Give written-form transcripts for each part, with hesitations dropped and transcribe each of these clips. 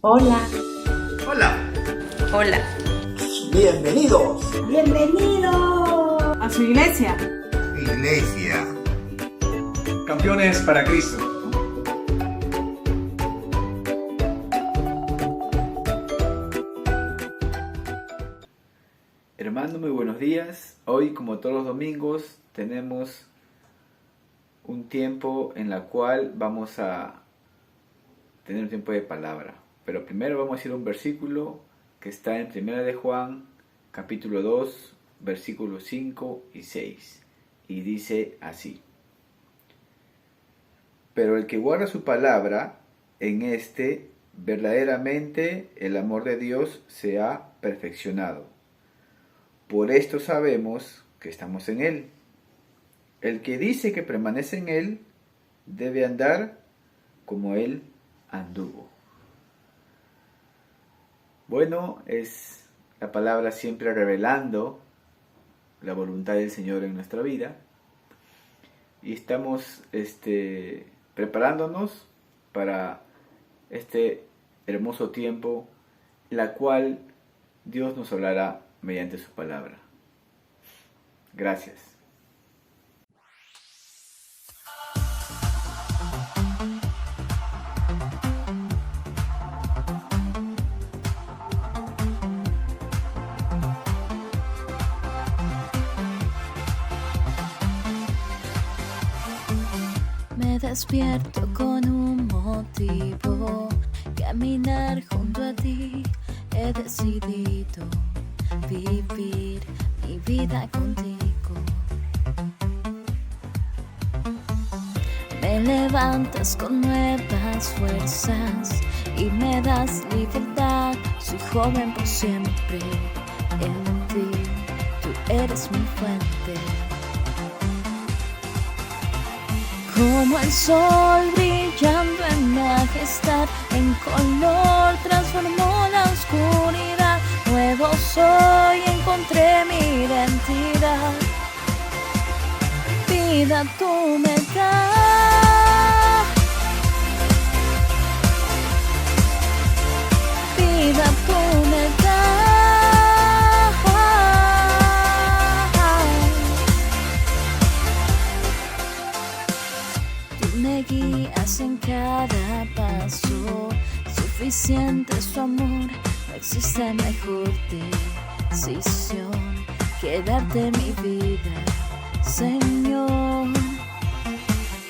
Hola. Hola. Hola. Bienvenidos. Bienvenido a su iglesia. Iglesia. Campeones para Cristo. Hermano, muy buenos días. Hoy, como todos los domingos, tenemos un tiempo en la cual vamos a tener un tiempo de palabra. Pero primero vamos a ir a un versículo que está en 1 de Juan, capítulo 2, versículos 5 y 6. Y dice así: Pero el que guarda su palabra, en este verdaderamente el amor de Dios se ha perfeccionado. Por esto sabemos que estamos en Él. El que dice que permanece en Él debe andar como Él anduvo. Bueno, es la palabra siempre revelando la voluntad del Señor en nuestra vida. Y estamos preparándonos para este hermoso tiempo, la cual Dios nos hablará mediante su palabra. Gracias. Me despierto con un motivo, caminar junto a ti. He decidido vivir mi vida contigo. Me levantas con nuevas fuerzas y me das libertad. Soy joven por siempre en ti, tú eres mi fuente. Como el sol brillando en majestad, en color transformó la oscuridad. Nuevo soy, encontré mi identidad. Vida tú me das, vida tú me das. Tú me guías en cada paso, suficiente es tu amor. No existe mejor decisión que darte mi vida, Señor.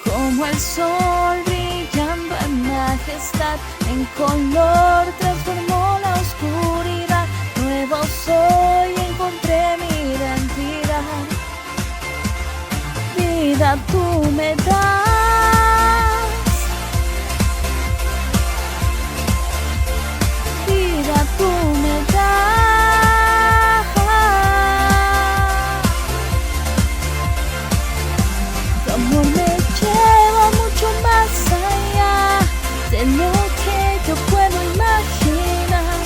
Como el sol brillando en majestad, en color transformó la oscuridad. Nuevo soy, encontré mi identidad. Vida tú me das. Tú me das. Tu amor me lleva mucho más allá de lo que yo puedo imaginar.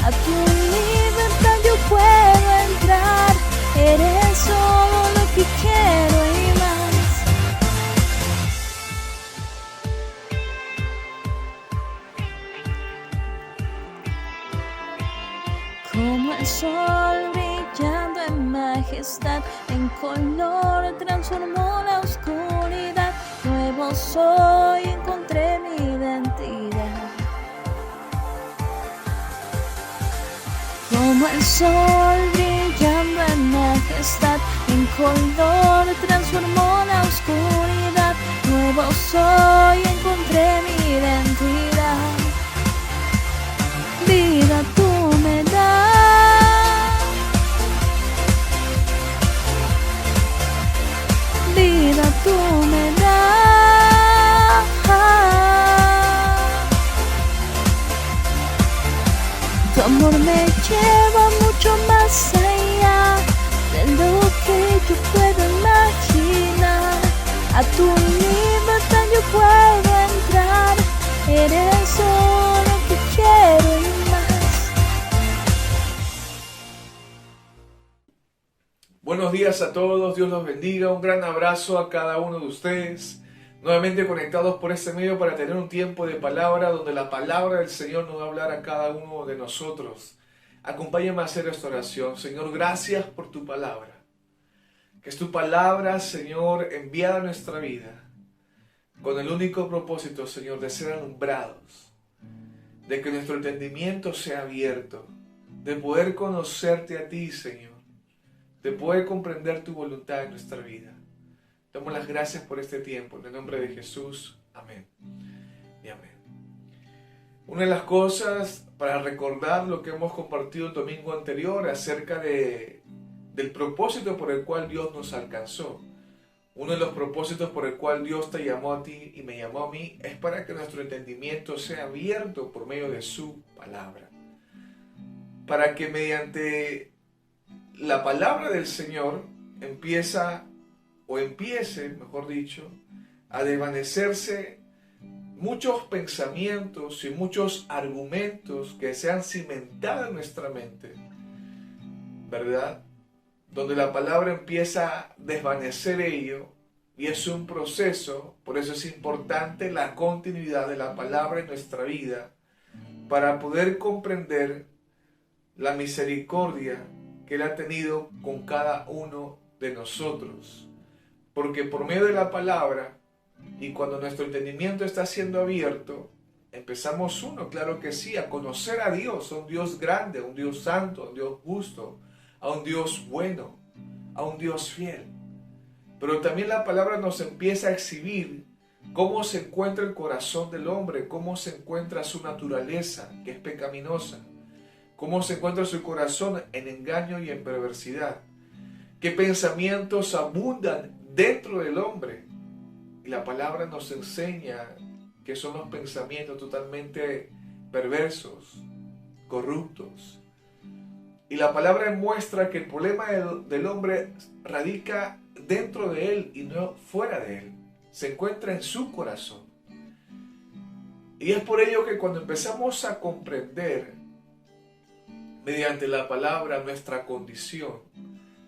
A tu libertad yo puedo entrar. Eres todo lo que quiero y más. Como el sol brillando en majestad, en color transformó la oscuridad. Nuevo soy, encontré mi identidad. Como el sol brillando en majestad, en color transformó la oscuridad. Nuevo soy, encontré mi identidad. Vida tú me das, vida tú me das. Tu amor me lleva mucho más allá de lo que yo puedo imaginar. A tu libertad yo puedo entrar. Eres todo lo que quiero y más. Buenos días a todos, Dios los bendiga. Un gran abrazo a cada uno de ustedes. nuevamente conectados por este medio para tener un tiempo de palabra donde la palabra del Señor nos va a hablar a cada uno de nosotros. Acompáñame a hacer esta oración. Señor, gracias por tu palabra. Que es tu palabra, Señor, enviada a nuestra vida con el único propósito, Señor, de ser alumbrados, de que nuestro entendimiento sea abierto, de poder conocerte a ti, Señor, de poder comprender tu voluntad en nuestra vida. Damos las gracias por este tiempo, en el nombre de Jesús. Amén y amén. Una de las cosas para recordar lo que hemos compartido el domingo anterior acerca del propósito por el cual Dios nos alcanzó. Uno de los propósitos por el cual Dios te llamó a ti y me llamó a mí es para que nuestro entendimiento sea abierto por medio de su palabra. Para que mediante la palabra del Señor empiece, mejor dicho, a desvanecerse muchos pensamientos y muchos argumentos que se han cimentado en nuestra mente, ¿verdad? Donde la palabra empieza a desvanecer ello, y es un proceso. Por eso es importante la continuidad de la palabra en nuestra vida, para poder comprender la misericordia que Él ha tenido con cada uno de nosotros. Porque por medio de la palabra, y cuando nuestro entendimiento está siendo abierto, empezamos claro que sí, a conocer a Dios, a un Dios grande, a un Dios santo, a un Dios justo, a un Dios bueno, a un Dios fiel. Pero también la palabra nos empieza a exhibir cómo se encuentra el corazón del hombre, cómo se encuentra su naturaleza, que es pecaminosa, cómo se encuentra su corazón en engaño y en perversidad, qué pensamientos abundan dentro del hombre. Y la palabra nos enseña que son los pensamientos totalmente perversos, corruptos. Y la palabra muestra que el problema del hombre radica dentro de él y no fuera de él. Se encuentra en su corazón. Y es por ello que cuando empezamos a comprender mediante la palabra nuestra condición,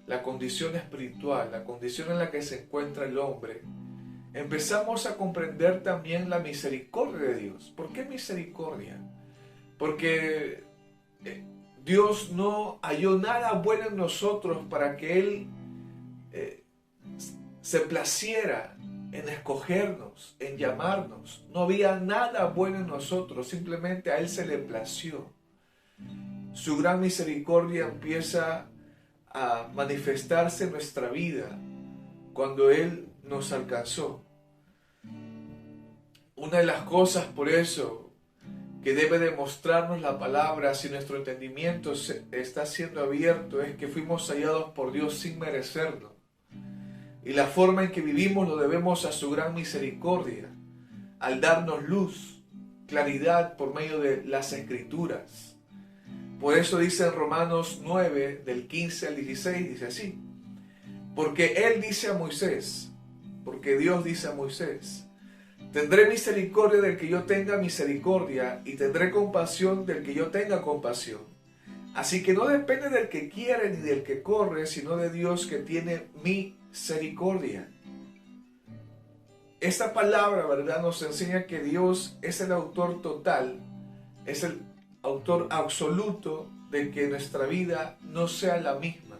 la condición espiritual, la condición en la que se encuentra el hombre, empezamos a comprender también la misericordia de Dios. ¿Por qué misericordia? Porque Dios no halló nada bueno en nosotros para que Él se placiera en escogernos, en llamarnos. No había nada bueno en nosotros, simplemente a Él se le plació. Su gran misericordia empieza a manifestarse en nuestra vida cuando Él nos alcanzó. Una de las cosas por eso que debe demostrarnos la palabra, si nuestro entendimiento está siendo abierto, es que fuimos hallados por Dios sin merecerlo. Y la forma en que vivimos lo debemos a su gran misericordia, al darnos luz, claridad por medio de las Escrituras. Por eso dice en Romanos 9, del 15 al 16, dice así: porque Él dice a Moisés, porque Dios dice a Moisés: tendré misericordia del que yo tenga misericordia, y tendré compasión del que yo tenga compasión. Así que no depende del que quiere ni del que corre, sino de Dios que tiene misericordia. Esta palabra, ¿verdad?, nos enseña que Dios es el autor total, es el autor absoluto de que nuestra vida no sea la misma,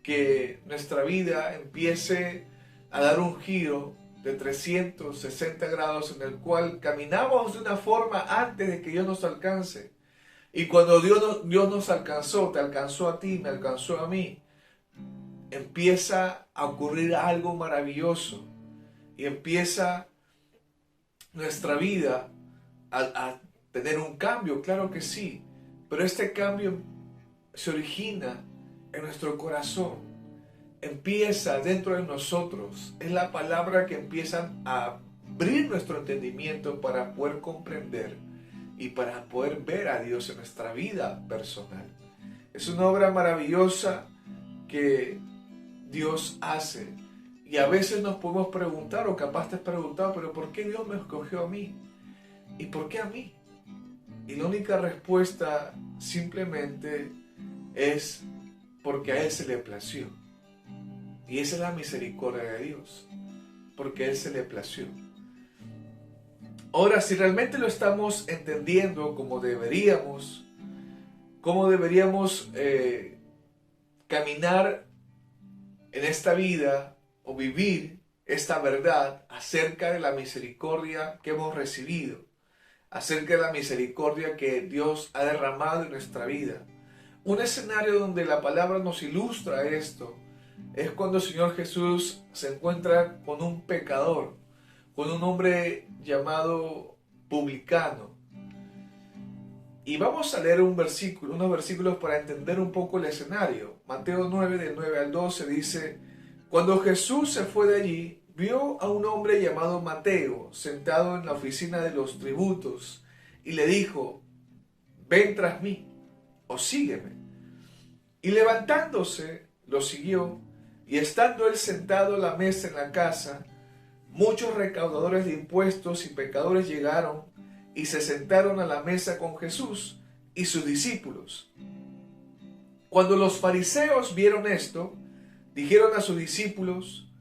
que nuestra vida empiece a dar un giro de 360 grados en el cual caminamos de una forma antes de que Dios nos alcance. Y cuando Dios nos alcanzó, te alcanzó a ti, me alcanzó a mí, empieza a ocurrir algo maravilloso y empieza nuestra vida a tener un cambio, claro que sí, pero este cambio se origina en nuestro corazón, empieza dentro de nosotros. Es la palabra que empieza a abrir nuestro entendimiento para poder comprender y para poder ver a Dios en nuestra vida personal. Es una obra maravillosa que Dios hace, y a veces nos podemos preguntar, o capaz te has preguntado, pero ¿por qué Dios me escogió a mí? ¿Y por qué a mí? Y la única respuesta simplemente es porque a Él se le plació. Y esa es la misericordia de Dios, porque a Él se le plació. Ahora, si realmente lo estamos entendiendo como deberíamos, cómo deberíamos caminar en esta vida o vivir esta verdad acerca de la misericordia que hemos recibido, acerca de la misericordia que Dios ha derramado en nuestra vida. Un escenario donde la palabra nos ilustra esto es cuando el Señor Jesús se encuentra con un pecador, con un hombre llamado publicano. Y vamos a leer unos versículos para entender un poco el escenario. Mateo 9, del 9 al 12 dice: Cuando Jesús se fue de allí, vio a un hombre llamado Mateo sentado en la oficina de los tributos y le dijo: ven tras mí o sígueme. Y levantándose, lo siguió, y estando él sentado a la mesa en la casa, muchos recaudadores de impuestos y pecadores llegaron y se sentaron a la mesa con Jesús y sus discípulos. Cuando los fariseos vieron esto, dijeron a sus discípulos: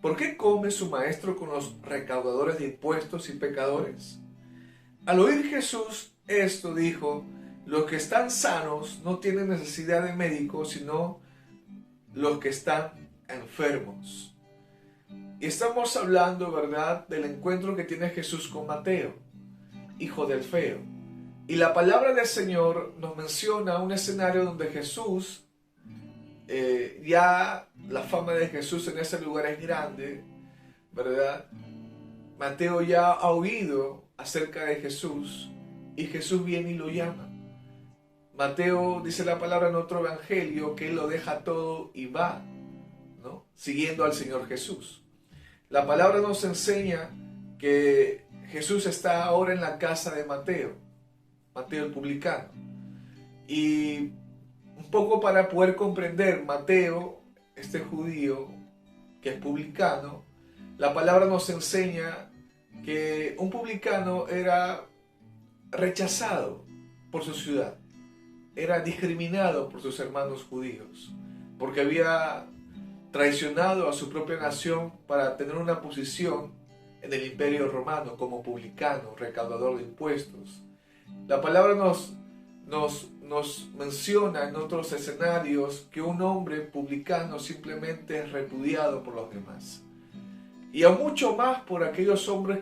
¿por qué come su maestro con los recaudadores de impuestos y pecadores? Al oír Jesús esto, dijo: los que están sanos no tienen necesidad de médicos, sino los que están enfermos. Y estamos hablando, ¿verdad?, del encuentro que tiene Jesús con Mateo, hijo del feo. Y la palabra del Señor nos menciona un escenario donde Jesús, ya la fama de Jesús en ese lugar es grande, ¿verdad? Mateo ya ha oído acerca de Jesús y Jesús viene y lo llama. Mateo dice la palabra en otro evangelio que él lo deja todo y va, ¿no?, siguiendo al Señor Jesús. La palabra nos enseña que Jesús está ahora en la casa de Mateo el publicano. Y un poco para poder comprender Mateo, este judío que es publicano, la palabra nos enseña que un publicano era rechazado por su ciudad, era discriminado por sus hermanos judíos, porque había traicionado a su propia nación para tener una posición en el imperio romano como publicano, recaudador de impuestos. La palabra nos menciona en otros escenarios que un hombre publicano simplemente es repudiado por los demás. Y aún mucho más por aquellos hombres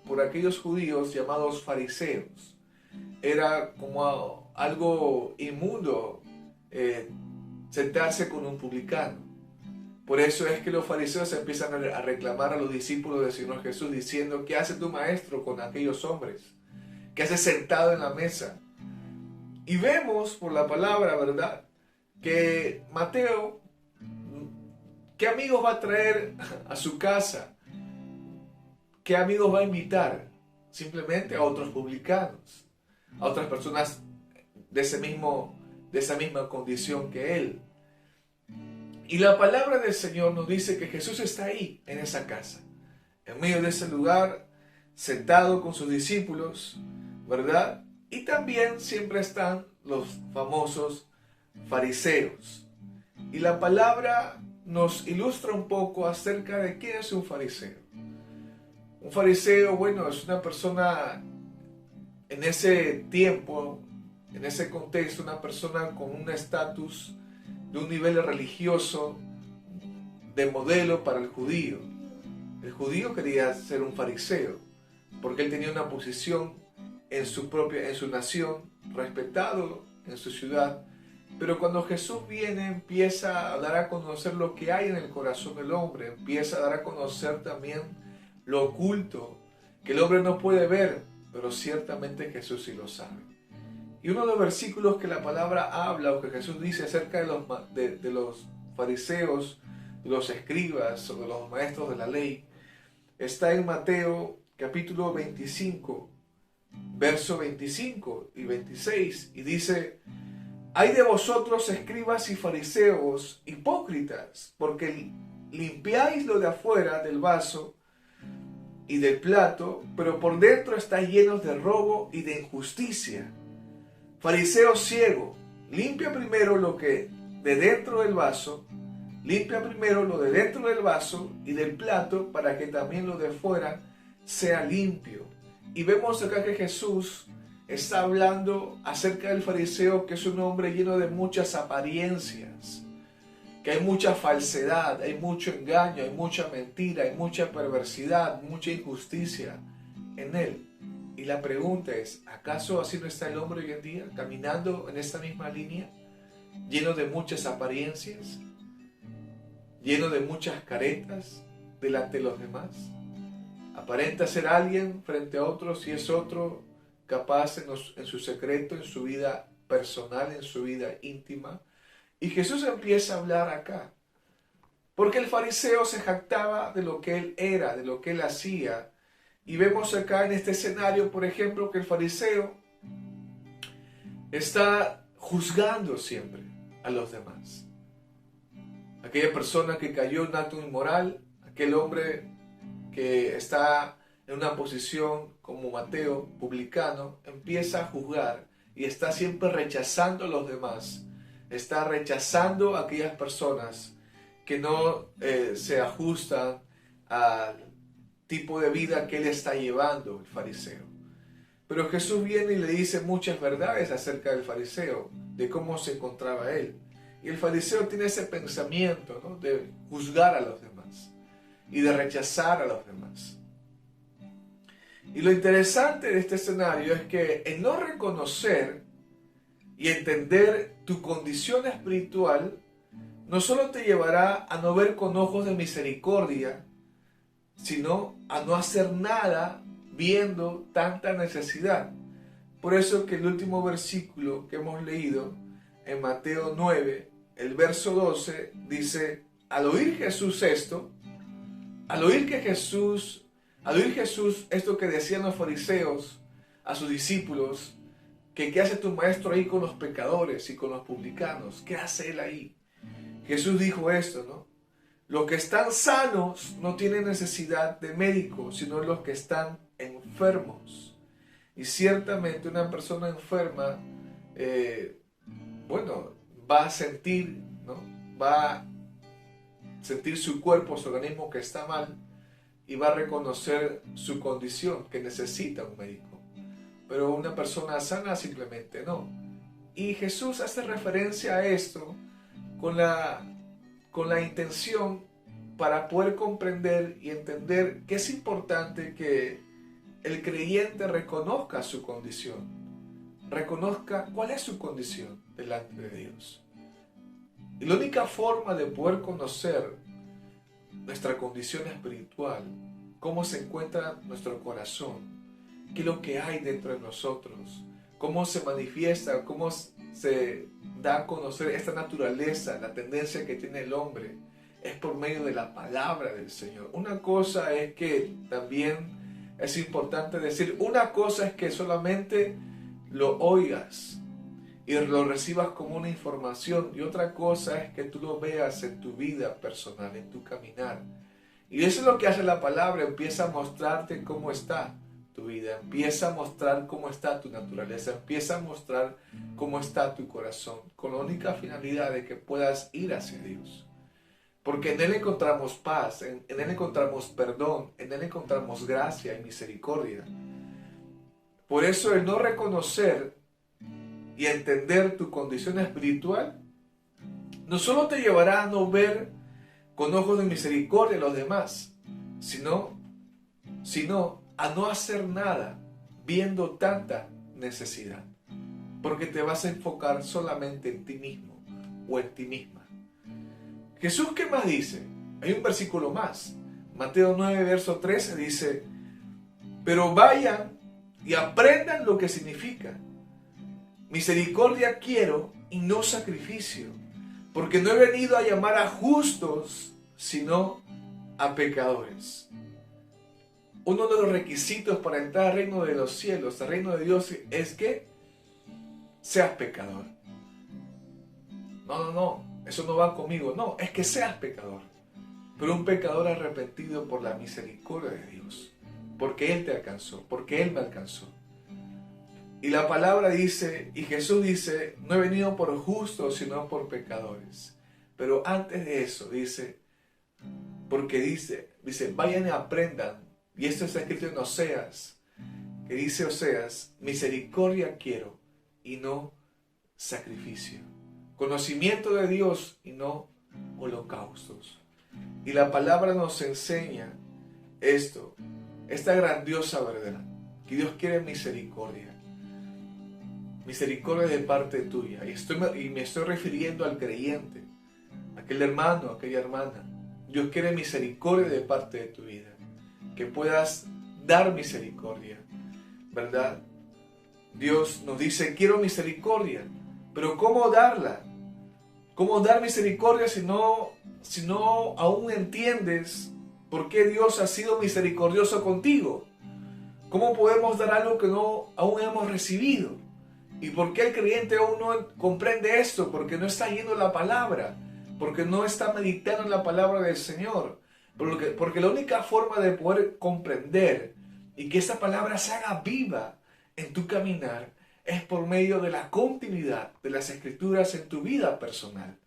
por aquellos judíos llamados fariseos. Era como algo inmundo sentarse con un publicano. Por eso es que los fariseos empiezan a reclamar a los discípulos del Señor Jesús diciendo: ¿qué hace tu maestro con aquellos hombres? ¿Qué hace sentado en la mesa? Y vemos por la palabra, ¿verdad?, que Mateo, ¿qué amigos va a traer a su casa? ¿Qué amigos va a invitar? Simplemente a otros publicanos, a otras personas de esa misma condición que él. Y la palabra del Señor nos dice que Jesús está ahí, en esa casa, en medio de ese lugar, sentado con sus discípulos, ¿verdad? Y también siempre están los famosos fariseos. Y la palabra nos ilustra un poco acerca de quién es un fariseo. Un fariseo, bueno, es una persona en ese tiempo, en ese contexto, una persona con un estatus de un nivel religioso de modelo para el judío. El judío quería ser un fariseo porque él tenía una posición en su nación, respetado en su ciudad. Pero cuando Jesús viene, empieza a dar a conocer lo que hay en el corazón del hombre, empieza a dar a conocer también lo oculto, que el hombre no puede ver, pero ciertamente Jesús sí lo sabe. Y uno de los versículos que la palabra habla, o que Jesús dice acerca de los fariseos, de los escribas o de los maestros de la ley, está en Mateo capítulo 25, verso 25 y 26, y dice: «Ay de vosotros, escribas y fariseos, hipócritas, porque limpiáis lo de afuera del vaso y del plato, pero por dentro estáis llenos de robo y de injusticia. Fariseo ciego, limpia primero lo que de dentro del vaso, limpia primero lo de dentro del vaso y del plato, para que también lo de fuera sea limpio. Y vemos acá que Jesús está hablando acerca del fariseo, que es un hombre lleno de muchas apariencias, que hay mucha falsedad, hay mucho engaño, hay mucha mentira, hay mucha perversidad, mucha injusticia en él. Y la pregunta es, ¿acaso así no está el hombre hoy en día, caminando en esta misma línea, lleno de muchas apariencias, lleno de muchas caretas delante de los demás? Aparenta ser alguien frente a otros y es otro capaz en su secreto, en su vida personal, en su vida íntima. Y Jesús empieza a hablar acá, porque el fariseo se jactaba de lo que él era, de lo que él hacía. Y vemos acá en este escenario, por ejemplo, que el fariseo está juzgando siempre a los demás. Aquella persona que cayó en un acto inmoral, aquel hombre que está en una posición como Mateo, publicano, empieza a juzgar y está siempre rechazando a los demás. Está rechazando a aquellas personas que no se ajustan al tipo de vida que él está llevando, el fariseo. Pero Jesús viene y le dice muchas verdades acerca del fariseo, de cómo se encontraba él. Y el fariseo tiene ese pensamiento, ¿no?, de juzgar a los demás y de rechazar a los demás. Y lo interesante de este escenario es que el no reconocer y entender tu condición espiritual no solo te llevará a no ver con ojos de misericordia, sino a no hacer nada viendo tanta necesidad. Por eso que el último versículo que hemos leído en Mateo 9, el verso 12, dice, al oír Jesús esto, al oír Jesús esto que decían los fariseos a sus discípulos, que qué hace tu maestro ahí con los pecadores y con los publicanos, ¿qué hace él ahí? Jesús dijo esto, ¿no? Los que están sanos no tienen necesidad de médico, sino los que están enfermos. Y ciertamente una persona enferma, va a sentir, ¿no?, va a sentir su cuerpo, su organismo que está mal, y va a reconocer su condición, que necesita un médico. Pero una persona sana simplemente no. Y Jesús hace referencia a esto con la intención para poder comprender y entender que es importante que el creyente reconozca su condición, reconozca cuál es su condición delante de Dios. Y la única forma de poder conocer nuestra condición espiritual, cómo se encuentra nuestro corazón, qué es lo que hay dentro de nosotros, cómo se manifiesta, cómo se da a conocer esta naturaleza, la tendencia que tiene el hombre, es por medio de la palabra del Señor. Una cosa es que también es importante decir, una cosa es que solamente lo oigas y lo recibas como una información, y otra cosa es que tú lo veas en tu vida personal, en tu caminar. Y eso es lo que hace la palabra, empieza a mostrarte cómo está tu vida, empieza a mostrar cómo está tu naturaleza, empieza a mostrar cómo está tu corazón, con la única finalidad de que puedas ir hacia Dios. Porque en Él encontramos paz, en Él encontramos perdón, en Él encontramos gracia y misericordia. Por eso el no reconocer y entender tu condición espiritual no solo te llevará a no ver con ojos de misericordia a los demás, sino a no hacer nada viendo tanta necesidad, porque te vas a enfocar solamente en ti mismo o en ti misma. Jesús, ¿qué más dice? Hay un versículo más. Mateo 9, verso 13 dice, pero vayan y aprendan lo que significa. Misericordia quiero y no sacrificio, porque no he venido a llamar a justos, sino a pecadores. Uno de los requisitos para entrar al reino de los cielos, al reino de Dios, es que seas pecador. No, eso no va conmigo. No, es que seas pecador. Pero un pecador arrepentido por la misericordia de Dios. Porque Él te alcanzó, porque Él me alcanzó. Y la palabra dice, y Jesús dice, no he venido por justos, sino por pecadores. Pero antes de eso dice, porque dice, vayan y aprendan Y esto está escrito en Oseas, que dice Oseas, misericordia quiero y no sacrificio. Conocimiento de Dios y no holocaustos. Y la palabra nos enseña esto, esta grandiosa verdad, que Dios quiere misericordia. Misericordia de parte tuya. Y me estoy refiriendo al creyente, aquel hermano, aquella hermana. Dios quiere misericordia de parte de tu vida. Que puedas dar misericordia, ¿verdad? Dios nos dice, quiero misericordia, pero ¿cómo darla? ¿Cómo dar misericordia si no aún entiendes por qué Dios ha sido misericordioso contigo? ¿Cómo podemos dar algo que no aún hemos recibido? ¿Y por qué el creyente aún no comprende esto? Porque no está yendo la palabra, porque no está meditando en la palabra del Señor. Porque la única forma de poder comprender y que esta palabra se haga viva en tu caminar es por medio de la continuidad de las Escrituras en tu vida personal.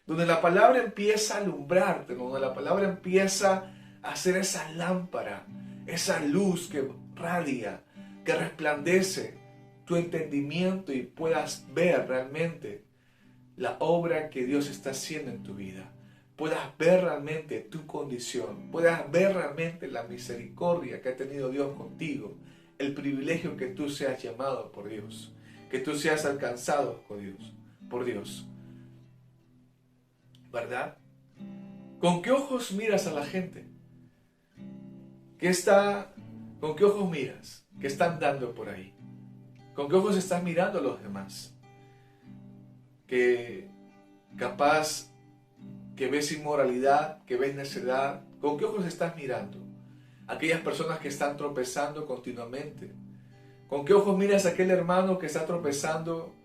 Donde la palabra empieza a alumbrarte, donde la palabra empieza a hacer esa lámpara, esa luz que radia, que resplandece tu entendimiento y puedas ver realmente la obra que Dios está haciendo en tu vida. Puedas ver realmente tu condición, puedas ver realmente la misericordia que ha tenido Dios contigo, el privilegio que tú seas llamado por Dios, que tú seas alcanzado por Dios. ¿Verdad? ¿Con qué ojos miras a la gente? ¿Con qué ojos miras? ¿Qué están dando por ahí? ¿Con qué ojos estás mirando a los demás? Que capaz que ves inmoralidad, que ves necedad. ¿Con qué ojos estás mirando? Aquellas personas que están tropezando continuamente. ¿Con qué ojos miras a aquel hermano que está tropezando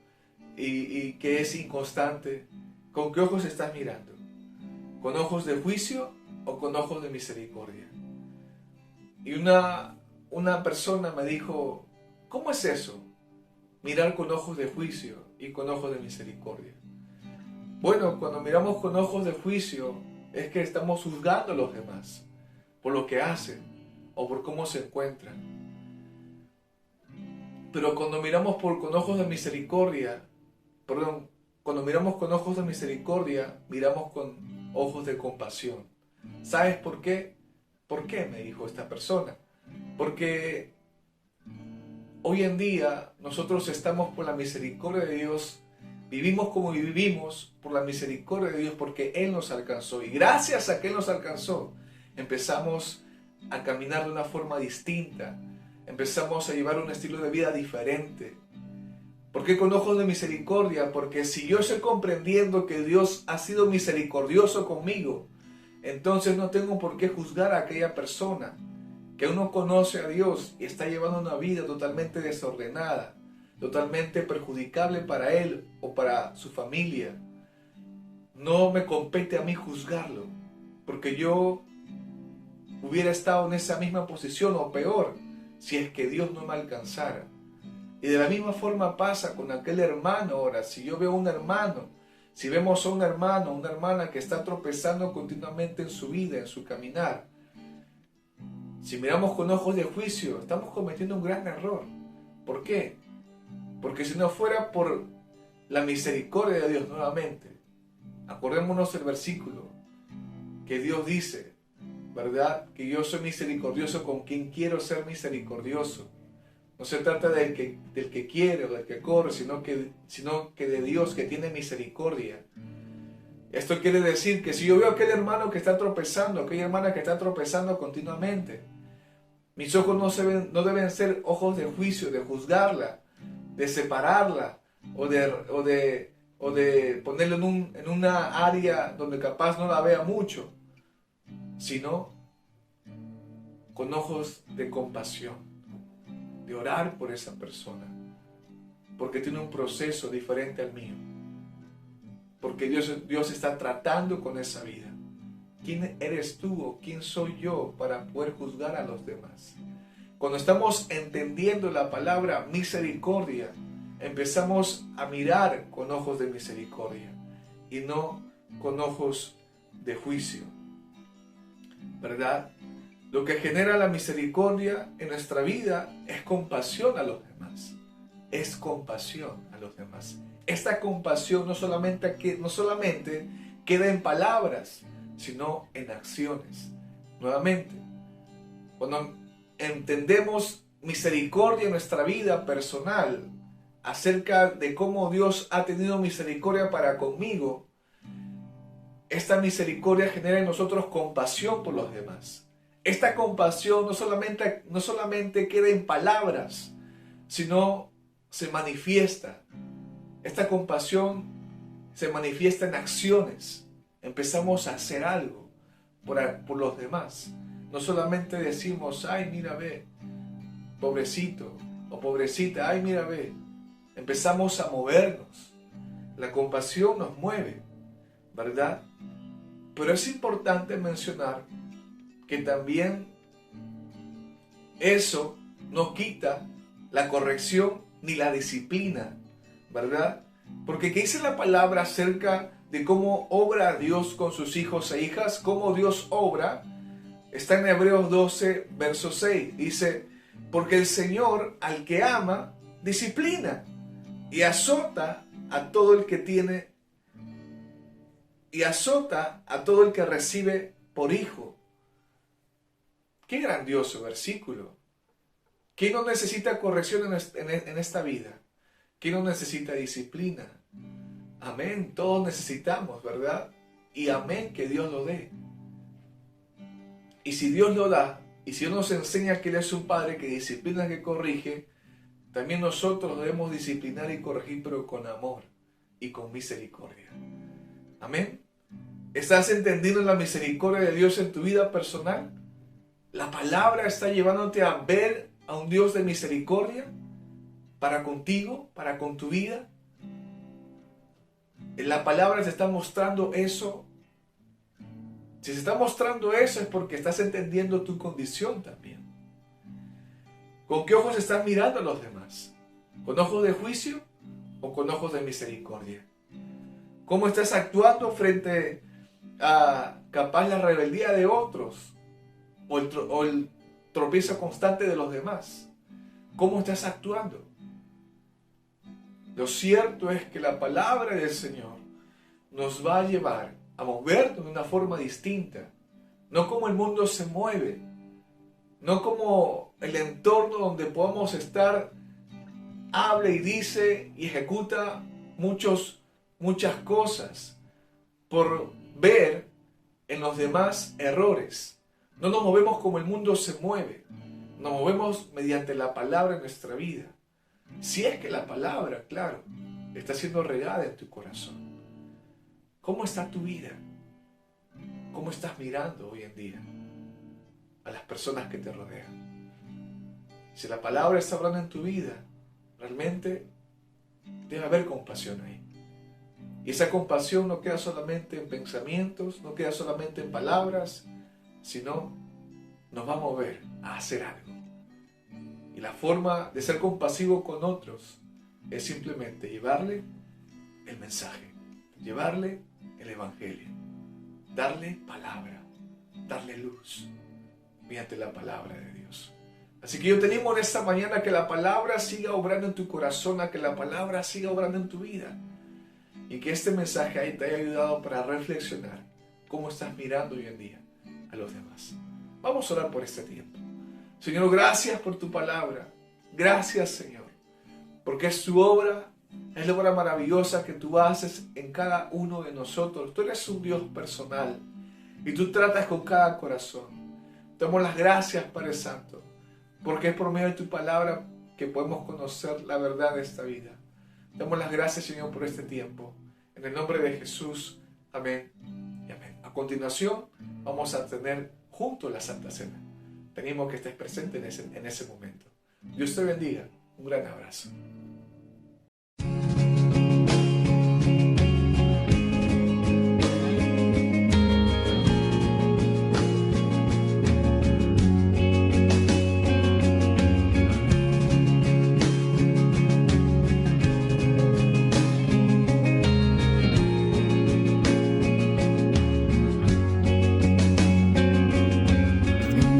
y que es inconstante? ¿Con qué ojos estás mirando? ¿Con ojos de juicio o con ojos de misericordia? Y una persona me dijo, ¿cómo es eso? Mirar con ojos de juicio y con ojos de misericordia. Bueno, cuando miramos con ojos de juicio es que estamos juzgando a los demás por lo que hacen o por cómo se encuentran. Pero cuando miramos con ojos de misericordia, miramos con ojos de compasión. ¿Sabes por qué? ¿Por qué? Me dijo esta persona. Porque hoy en día nosotros estamos por la misericordia de Dios, vivimos como vivimos por la misericordia de Dios porque Él nos alcanzó. Y gracias a que Él nos alcanzó, empezamos a caminar de una forma distinta, empezamos a llevar un estilo de vida diferente. ¿Por qué con ojos de misericordia? Porque si yo estoy comprendiendo que Dios ha sido misericordioso conmigo, entonces no tengo por qué juzgar a aquella persona que aún no conoce a Dios y está llevando una vida totalmente desordenada, totalmente perjudicable para él o para su familia. No me compete a mí juzgarlo, porque yo hubiera estado en esa misma posición o peor si es que Dios no me alcanzara. Y de la misma forma pasa con aquel hermano ahora. Si yo veo a un hermano, si vemos a un hermano, una hermana que está tropezando continuamente en su vida, en su caminar, si miramos con ojos de juicio, estamos cometiendo un gran error. ¿Por qué? Porque si no fuera por la misericordia de Dios nuevamente, acordémonos el versículo que Dios dice, ¿verdad? Que yo soy misericordioso con quien quiero ser misericordioso. No se trata del que quiere o del que corre, sino que de Dios que tiene misericordia. Esto quiere decir que si yo veo a aquel hermano que está tropezando, aquella hermana que está tropezando continuamente, mis ojos no deben ser ojos de juicio, de juzgarla, de separarla o de ponerla en una área donde capaz no la vea mucho, sino con ojos de compasión, de orar por esa persona, porque tiene un proceso diferente al mío, porque Dios está tratando con esa vida. ¿Quién eres tú o quién soy yo para poder juzgar a los demás? Cuando estamos entendiendo la palabra misericordia, empezamos a mirar con ojos de misericordia y no con ojos de juicio, ¿verdad? Lo que genera la misericordia en nuestra vida es compasión a los demás. Es compasión a los demás. Esta compasión no solamente queda en palabras, sino en acciones. Nuevamente, cuando entendemos misericordia en nuestra vida personal, acerca de cómo Dios ha tenido misericordia para conmigo, esta misericordia genera en nosotros compasión por los demás. Esta compasión no solamente queda en palabras, sino se manifiesta. Esta compasión se manifiesta en acciones. Empezamos a hacer algo por los demás. No solamente decimos, ay, mira, ve, pobrecito o pobrecita, ay, mira, ve. Empezamos a movernos. La compasión nos mueve, ¿verdad? Pero es importante mencionar que también eso no quita la corrección ni la disciplina, ¿verdad? Porque ¿qué dice la palabra acerca de cómo obra Dios con sus hijos e hijas? ¿Cómo Dios obra? Está en Hebreos 12, verso 6. Dice, porque el Señor al que ama, disciplina y azota a todo el que tiene, y azota a todo el que recibe por hijo. Qué grandioso versículo. ¿Quién no necesita corrección en esta vida? ¿Quién no necesita disciplina? Amén, todos necesitamos, ¿verdad? Y amén, que Dios lo dé. Y si Dios lo da, y si Dios nos enseña que Él es un Padre que disciplina, que corrige, también nosotros debemos disciplinar y corregir, pero con amor y con misericordia. Amén. ¿Estás entendiendo la misericordia de Dios en tu vida personal? ¿La palabra está llevándote a ver a un Dios de misericordia para contigo, para con tu vida? La palabra te está mostrando eso. Si se está mostrando eso es porque estás entendiendo tu condición también. ¿Con qué ojos estás mirando a los demás? ¿Con ojos de juicio o con ojos de misericordia? ¿Cómo estás actuando frente a capaz la rebeldía de otros o el tropiezo constante de los demás? ¿Cómo estás actuando? Lo cierto es que la palabra del Señor nos va a llevar a movernos de una forma distinta, no como el mundo se mueve, no como el entorno donde podamos estar, habla y dice y ejecuta muchas cosas por ver en los demás errores. No nos movemos como el mundo se mueve, nos movemos mediante la palabra en nuestra vida. Si es que la palabra, claro, está siendo regada en tu corazón. ¿Cómo está tu vida? ¿Cómo estás mirando hoy en día a las personas que te rodean? Si la palabra está hablando en tu vida, realmente debe haber compasión ahí. Y esa compasión no queda solamente en pensamientos, no queda solamente en palabras, sino nos va a mover a hacer algo. Y la forma de ser compasivo con otros es simplemente llevarle el mensaje, llevarle el evangelio, darle palabra, darle luz mediante la palabra de Dios. Así que yo te animo en esta mañana a que la palabra siga obrando en tu corazón, a que la palabra siga obrando en tu vida y que este mensaje ahí te haya ayudado para reflexionar cómo estás mirando hoy en día a los demás. Vamos a orar por este tiempo. Señor, gracias por tu palabra. Gracias, Señor, porque es tu obra, es la obra maravillosa que tú haces en cada uno de nosotros. Tú eres un Dios personal y tú tratas con cada corazón. Te damos las gracias, Padre Santo, porque es por medio de tu palabra que podemos conocer la verdad de esta vida. Te damos las gracias, Señor, por este tiempo. En el nombre de Jesús, amén y amén. A continuación, vamos a tener juntos la Santa Cena. Tenemos que estés presente en ese momento. Dios te bendiga. Un gran abrazo.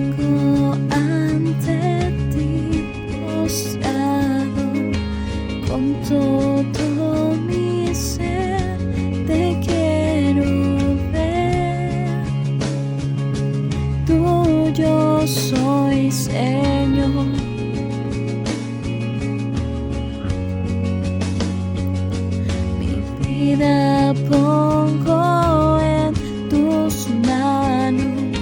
Tengo yo soy, Señor. Mi vida pongo en tus manos,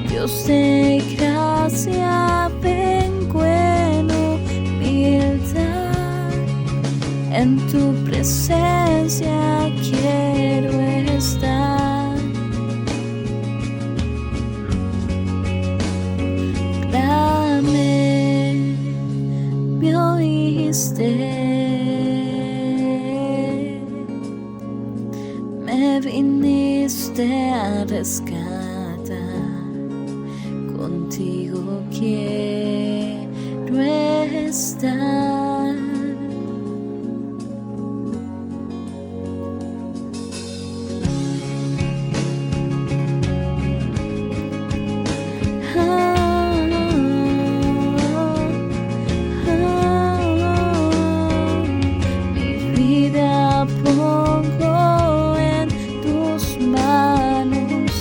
Dios de gracia, vengo en humildad, en tu presencia quiero estar. Clamé, me oíste, me viniste a rescatar, contigo quiero estar. Mi vida pongo en tus manos,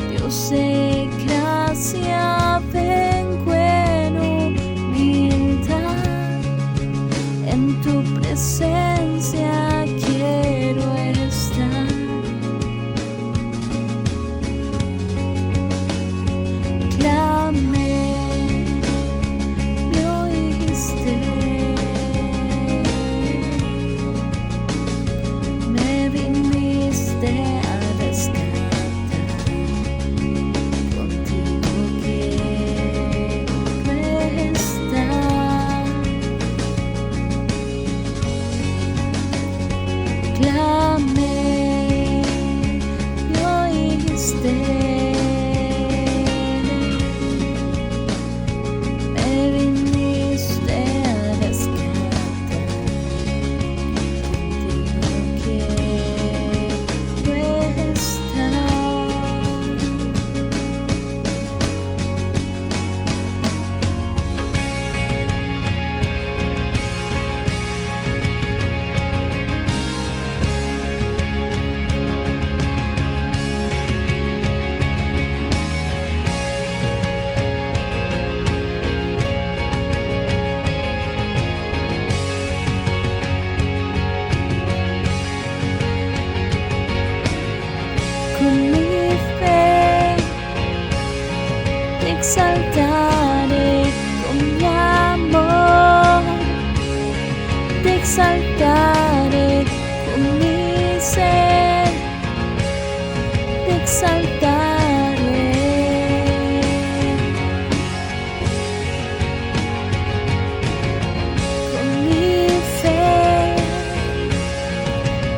Dios de gracia, vengo en humildad, en tu presencia quiero estar. Clamé, me oíste, me viniste a rescatar, contigo quiero estar. Clamé, me oíste, me viniste a rescatar, contigo quiero estar. Con mi fe te exaltaré, con mi amor te exaltaré, con mi ser te exaltaré. Con mi fe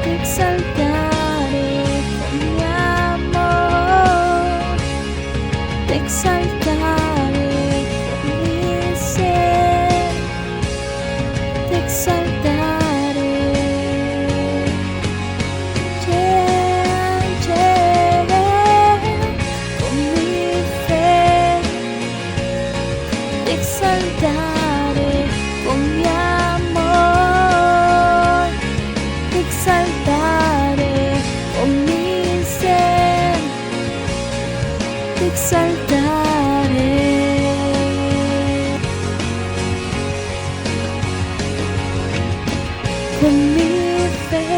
te exaltaré, con mi amor te exaltaré, con mi ser te exaltaré. Con mi fe te exaltaré, con mi amor te exaltaré, con mi ser te exaltaré. Con mi fe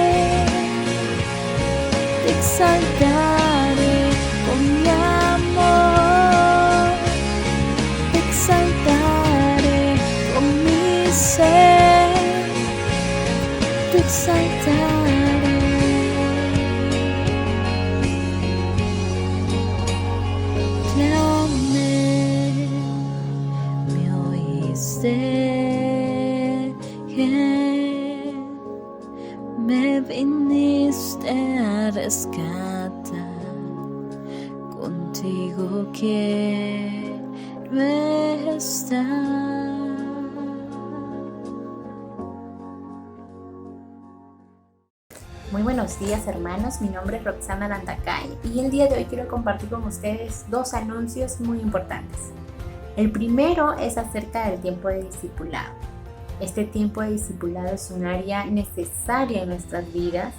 te exaltaré, con mi amor te exaltaré, con mi ser te exaltaré. Clamé, me oíste, me viniste a rescatar, contigo quiero estar. Muy buenos días, hermanos, mi nombre es Roxana Landacay y el día de hoy quiero compartir con ustedes dos anuncios muy importantes. El primero es acerca del tiempo de discipulado. Este tiempo de discipulado es un área necesaria en nuestras vidas,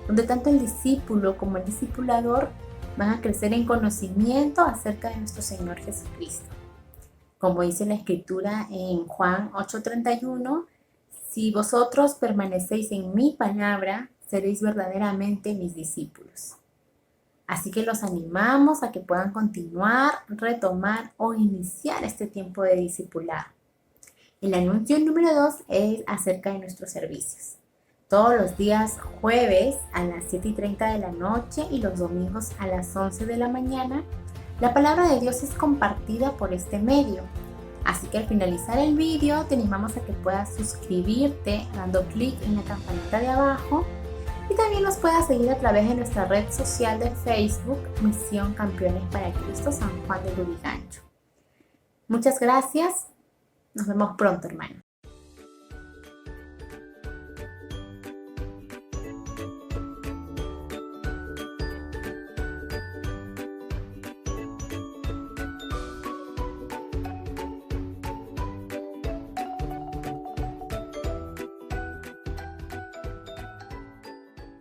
donde tanto el discípulo como el discipulador van a crecer en conocimiento acerca de nuestro Señor Jesucristo. Como dice la Escritura en Juan 8:31, si vosotros permanecéis en mi palabra, seréis verdaderamente mis discípulos. Así que los animamos a que puedan continuar, retomar o iniciar este tiempo de discipulado. El anuncio número 2 es acerca de nuestros servicios. Todos los días jueves a las 7:30 de la noche y los domingos a las 11 de la mañana, la palabra de Dios es compartida por este medio. Así que al finalizar el vídeo te animamos a que puedas suscribirte dando clic en la campanita de abajo y también nos puedas seguir a través de nuestra red social de Facebook, Misión Campeones para Cristo San Juan de Lurigancho. Muchas gracias. Nos vemos pronto, hermano.